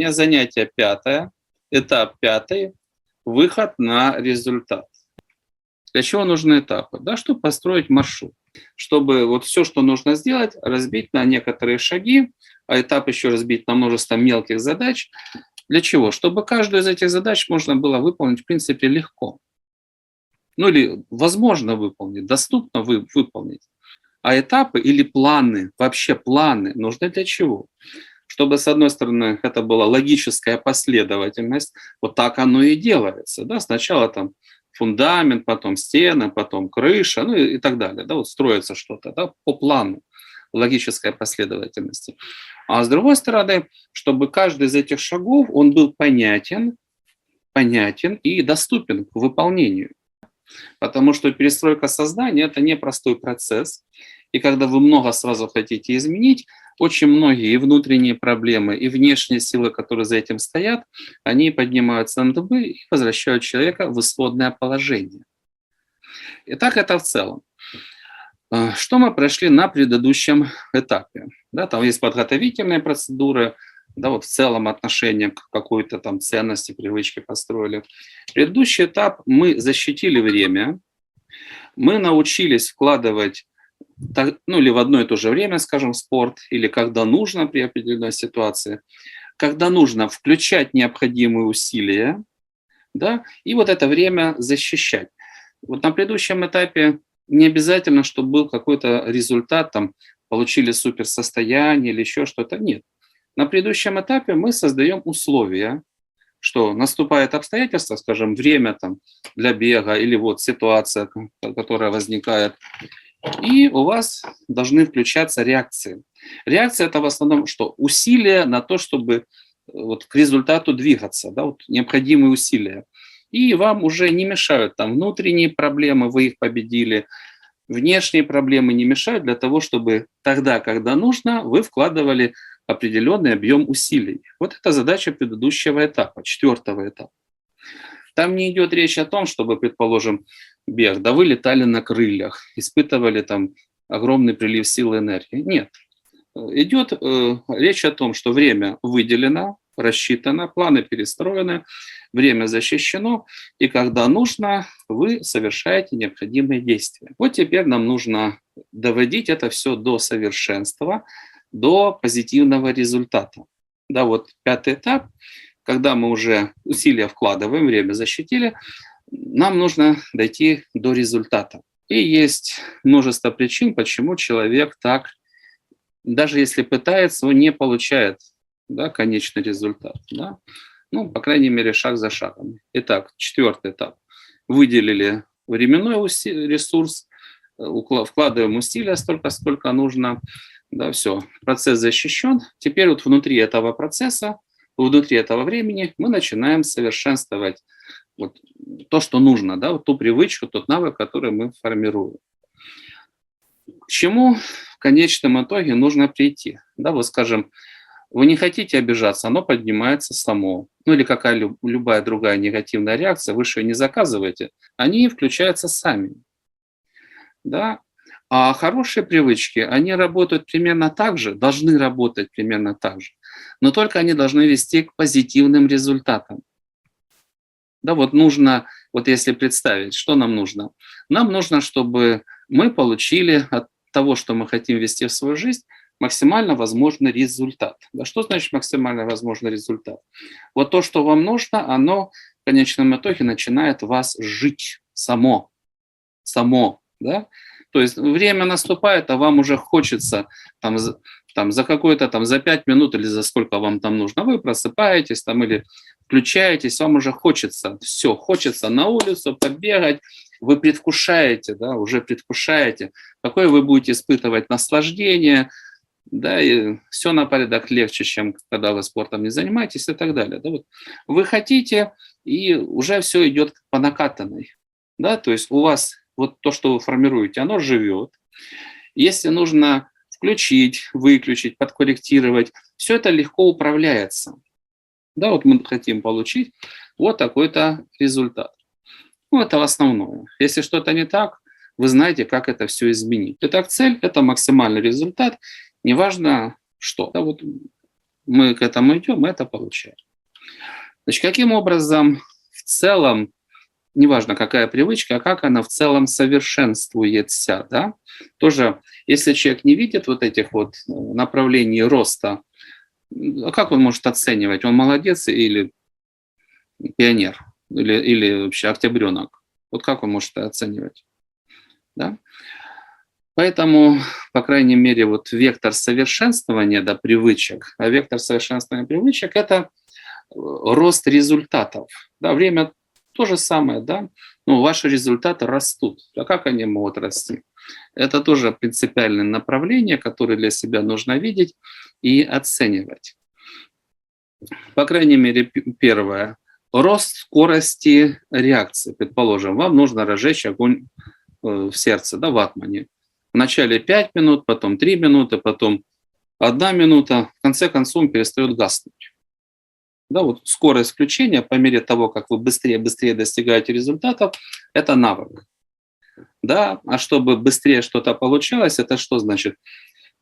меня занятие пятое, этап пятый, выход на результат. Для чего нужны этапы? Да, чтобы построить маршрут, чтобы вот все, что нужно сделать, разбить на некоторые шаги, а этап еще разбить на множество мелких задач. Для чего? Чтобы каждую из этих задач можно было выполнить, в принципе, легко. Ну или возможно выполнить, доступно выполнить. А этапы или планы, вообще планы нужны для чего? Чтобы, с одной стороны, это была логическая последовательность, вот так оно и делается. Да? Сначала там фундамент, потом стены, потом крыша, ну и так далее. Да? Вот строится что-то, да, по плану, логической последовательности. А с другой стороны, чтобы каждый из этих шагов, он был понятен и доступен к выполнению. Потому что перестройка сознания – это непростой процесс. И когда вы много сразу хотите изменить, очень многие и внутренние проблемы, и внешние силы, которые за этим стоят, они поднимаются на дыбы и возвращают человека в исходное положение. Итак, это в целом. Что мы прошли на предыдущем этапе? Да, там есть подготовительные процедуры, да, вот в целом отношение к какой-то там ценности, привычке построили. Предыдущий этап мы защитили время, мы научились вкладывать, ну или в одно и то же время, скажем, в спорт, или когда нужно при определенной ситуации, когда нужно включать необходимые усилия, да, и вот это время защищать. Вот на предыдущем этапе не обязательно, чтобы был какой-то результат, там, получили суперсостояние или еще что-то. Нет. На предыдущем этапе мы создаем условия, что наступает обстоятельство, скажем, время там, для бега или вот ситуация, которая возникает, и у вас должны включаться реакции. Реакция – это в основном что? Усилия на то, чтобы вот к результату двигаться, да, вот необходимые усилия. И вам уже не мешают там внутренние проблемы, вы их победили, внешние проблемы не мешают для того, чтобы тогда, когда нужно, вы вкладывали определенный объем усилий. Вот это задача предыдущего этапа, четвертого этапа. Там не идет речь о том, чтобы, предположим, бег, да вы летали на крыльях, испытывали там огромный прилив сил и энергии. Нет. Идет речь о том, что время выделено, рассчитано, планы перестроены, время защищено, и когда нужно, вы совершаете необходимые действия. Вот теперь нам нужно доводить это все до совершенства, до позитивного результата. Да, вот пятый этап, когда мы уже усилия вкладываем, время защитили, нам нужно дойти до результата. И есть множество причин, почему человек так, даже если пытается, он не получает, да, конечный результат. Да? Ну, по крайней мере, шаг за шагом. Итак, четвертый этап. Выделили временной ресурс, вкладываем усилия столько, сколько нужно. Да, все, процесс защищен. Теперь вот внутри этого процесса, внутри этого времени мы начинаем совершенствовать вот то, что нужно, да, вот ту привычку, тот навык, который мы формируем. К чему в конечном итоге нужно прийти? Да, вот скажем, вы не хотите обижаться, оно поднимается само. Ну или какая любая другая негативная реакция, вы же ее не заказываете, они включаются сами. Да? А хорошие привычки, они работают примерно так же, должны работать примерно так же, но только они должны вести к позитивным результатам. Да, вот нужно, вот если представить, что нам нужно? Нам нужно, чтобы мы получили от того, что мы хотим ввести в свою жизнь, максимально возможный результат. Да, что значит максимально возможный результат? Вот то, что вам нужно, оно в конечном итоге начинает вас жить само. Да? То есть время наступает, а вам уже хочется там за какое-то там за 5 минут или за сколько вам там нужно, вы просыпаетесь там или включаетесь, вам уже хочется, все, хочется на улицу побегать, вы предвкушаете, да, уже предвкушаете, какое вы будете испытывать наслаждение, да, и все на порядок легче, чем когда вы спортом не занимаетесь и так далее. Да, вот. Вы хотите, и уже все идет по накатанной, да, то есть у вас вот то, что вы формируете, оно живет. Если нужно включить, выключить, подкорректировать, все это легко управляется. Да, вот мы хотим получить вот такой-то результат. Ну, это основное. Если что-то не так, вы знаете, как это все изменить. Итак, цель – это максимальный результат, неважно что. Да, вот мы к этому идем, мы это получаем. Значит, каким образом в целом, неважно какая привычка, а как она в целом совершенствуется, да? Тоже, если человек не видит вот этих вот направлений роста, а как он может оценивать, он молодец или пионер, или вообще октябренок? Вот как он может это оценивать? Да? Поэтому, по крайней мере, вот вектор совершенствования, да, привычек, а вектор совершенствования привычек – это рост результатов. Да, время то же самое, да, но ваши результаты растут. А как они могут расти? Это тоже принципиальное направление, которое для себя нужно видеть и оценивать. По крайней мере, первое. Рост скорости реакции. Предположим, вам нужно разжечь огонь в сердце, да, в атмане. Вначале 5 минут, потом 3 минуты, потом 1 минута. В конце концов он перестает гаснуть. Да, вот скорость включения по мере того, как вы быстрее и быстрее достигаете результатов, это навык. Да, а чтобы быстрее что-то получалось, это что значит?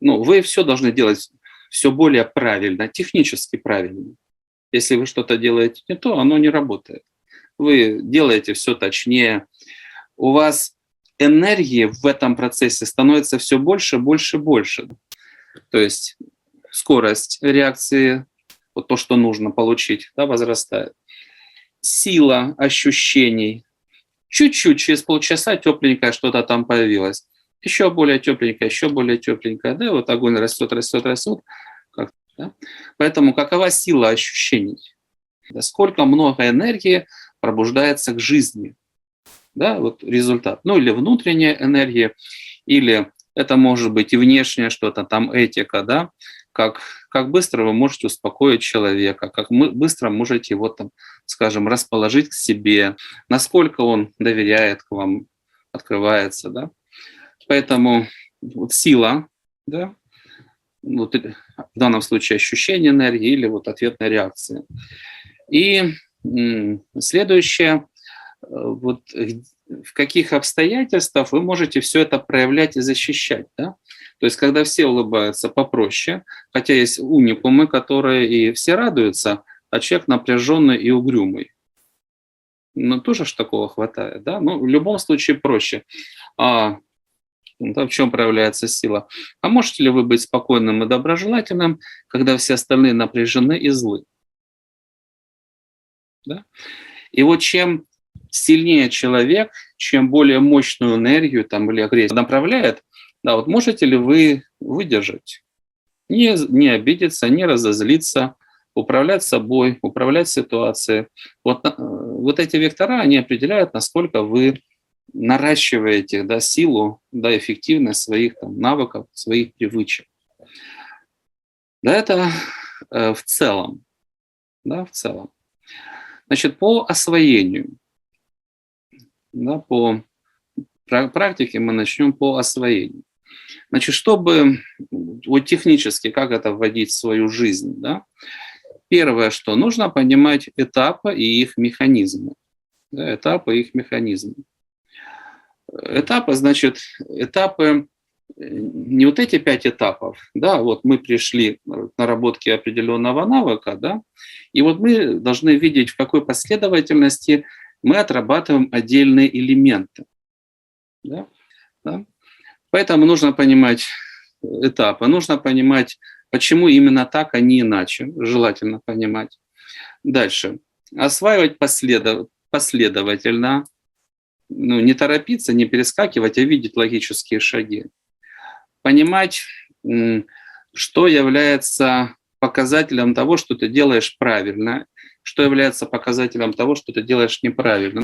Ну, вы все должны делать все более правильно, технически правильно. Если вы что-то делаете не то, оно не работает. Вы делаете все точнее. У вас энергии в этом процессе становится все больше, больше, больше. То есть скорость реакции, вот то, что нужно получить, да, возрастает. Сила ощущений. Чуть-чуть, через полчаса тепленькое что-то там появилось. Еще более тепленькое, да, вот огонь растет, растет, растет. Да? Поэтому какова сила ощущений? Да, сколько много энергии пробуждается к жизни? Да, вот результат. Ну или внутренняя энергия, или это может быть и внешнее что-то, там этика, да, как быстро вы можете успокоить человека, как быстро можете его, там, скажем, расположить к себе, насколько он доверяет к вам, открывается, да. Поэтому вот сила, да, вот в данном случае ощущение энергии или вот ответная реакция. И следующее, вот в каких обстоятельствах вы можете все это проявлять и защищать. Да? То есть когда все улыбаются, попроще, хотя есть уникумы, которые и все радуются, а человек напряженный и угрюмый. Но тоже ж такого хватает. Да? Но в любом случае проще. Да, в чем проявляется сила? А можете ли вы быть спокойным и доброжелательным, когда все остальные напряжены и злы? Да? И вот чем сильнее человек, чем более мощную энергию там, или агрессию направляет, да, вот можете ли вы выдержать, не обидеться, не разозлиться, управлять собой, управлять ситуацией. Вот эти вектора, они определяют, насколько вы наращиваете, да, силу, да, эффективность своих там, навыков, своих привычек. Да, это в целом. Да, в целом. Значит, по освоению. Да, по практике мы начнем по освоению. Значит, чтобы вот технически, как это вводить в свою жизнь, да, первое, что нужно понимать этапы и их механизмы. Да, этапы и их механизмы. Этапы, значит, этапы, не вот эти 5 этапов, да, вот мы пришли к наработке определенного навыка, да, и вот мы должны видеть, в какой последовательности мы отрабатываем отдельные элементы. Да? Да? Поэтому нужно понимать этапы, нужно понимать, почему именно так, а не иначе, желательно понимать. Дальше. Осваивать последовательно, ну, не торопиться, не перескакивать, а видеть логические шаги. Понимать, что является показателем того, что ты делаешь правильно, что является показателем того, что ты делаешь неправильно.